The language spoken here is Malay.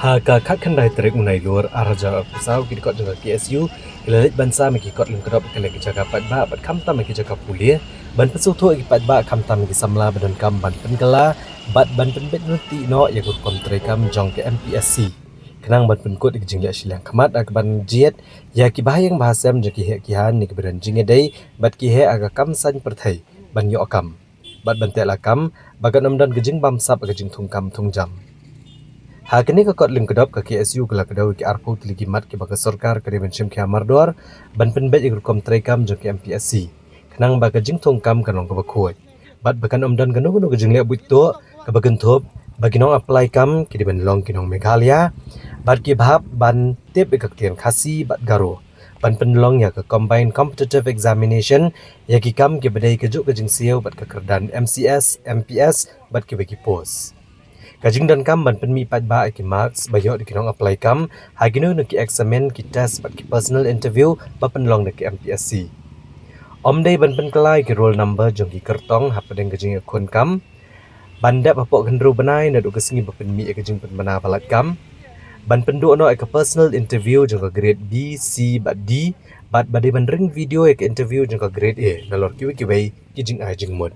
Haka kan dai trek unai luar araja pusau kit kot jaga KSU ilalit bansa meki kot lim kedop kele ki jaga pat ba bat kam tam meki jaga pulia ban pesu tu ki pat ba kam tam meki samla badan kam ban penkala bat ban pen bet nuti no ya kur kontre kam jong ke MPSC kenang ban pen kot ki jingla silang kamat ak ban jiet ya ki bahayang bahasam jaki he ki han ni ki badan jinge dai bat ki he aga kam san perthai ban yo kam bat ban tela kam bagan omdan gejing bam sap gejing thung kam thung jam. Hakini ka kot lim kedop ka KSU kala kedau ki arpu tiligi mat ki baka sorkar ka dimensim ki amardor ban pen bet ikur kom trekam jo ki MPSC kenang baka jing thong kam kanong ka bakhoi bat bakan omdan ganu ganu ka jing le buit to ka bagan thop bagi nong apply kam ki diben long ki nong Meghalaya bat ki bhap ban tip ikak tiang khasi bat garo ban pen long ya ka combined competitive examination ya ki kam ki bedai ka juk ka jing siau bat ka kerdan MCS MPS bat ki bagi post Kajing dan kam ban penmi pat ba ki marks bayo di kinong apply kam hagino no ki examen ki test bat ki personal interview ba penlong de ki MPSC. Omdei ban pen kelai ki roll number jong ki kertong hapadeng kajing akun kam. Banda bapok gendro benai na do kesengi ba penmi kajing pen bana balat kam. Ban pendu no ka personal interview jong ka grade B, C bat D bat badai ban ring video ka interview jong ka grade A nalor ki wei ki jing ai jing mod.